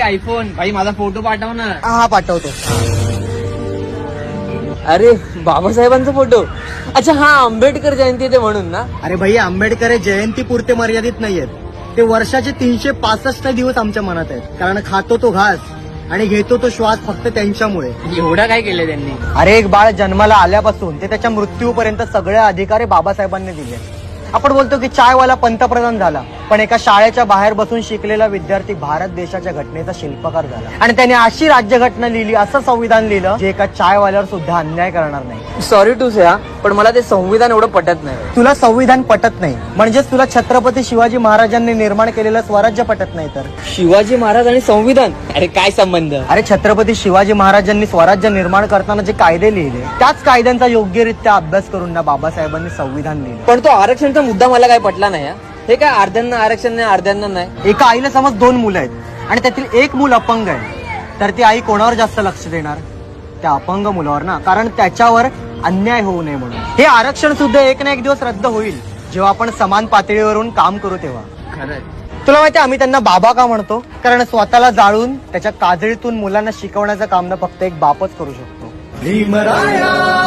IPhone भाई माझा photo पाठव ना. हा पाठवतो. अरे बाबासाहेबांचा फोटो. अच्छा हा आंबेडकर जयंती ते म्हणून ना. अरे भाई आंबेडकर हे जयंती पुरते मर्यादित नाहीयेत, ते वर्षाचे 365 दिवस आमच्या मनात आहेत. कारण खातो तो घास आणि घेतो तो श्वास फक्त त्यांच्यामुळे. एवढं काय केलं त्यांनी. अरे एक बाळ जन्माला आल्यापासून ते त्याच्या मृत्यूपर्यंत सगळे अधिकार हे बाबासाहेबांनी दिले. आपण बोलतो की चायवाला पंतप्रधान झाला, पण एका शाळेच्या बाहेर बसून शिकलेला विद्यार्थी भारत देशाच्या घटनेचा शिल्पकार झाला. आणि त्याने अशी राज्यघटना लिहिली, असं संविधान लिहिलं जे एका चायवाल्यावर सुद्धा अन्याय करणार नाही. सॉरी टू से, पण मला ते संविधान एवढं पटत नाही. तुला संविधान पटत नाही म्हणजेच तुला छत्रपती शिवाजी महाराजांनी निर्माण केलेलं स्वराज्य पटत नाही तर. शिवाजी महाराज आणि संविधान, अरे काय संबंध. अरे छत्रपती शिवाजी महाराजांनी स्वराज्य निर्माण करताना जे कायदे लिहिले त्याच कायद्यांचा योग्यरित्या अभ्यास करून ना बाबासाहेबांनी संविधान लिहिलं. पण तो आरक्षणचा मुद्दा मला काय पटला नाही. हे काय अर्ध्यांना आरक्षण नाही अर्ध्यांना नाही. एका आईला समज 2 मुलं आहेत आणि त्यातील एक मूल अपंग आहे, तर ती आई कोणावर जास्त लक्ष देणार? त्या अपंग मुलावर ना, कारण त्याच्यावर अन्याय होऊ नये म्हणून. हे आरक्षण सुद्धा एक ना एक दिवस रद्द होईल जेव्हा आपण समान पातळीवरून काम करू तेव्हा. खरंय. तुला माहिती आम्ही त्यांना बाबा का म्हणतो? कारण स्वतःला जाळून त्याच्या काजळीतून मुलांना शिकवण्याचं काम ना फक्त एक बापच करू शकतो. भीमराया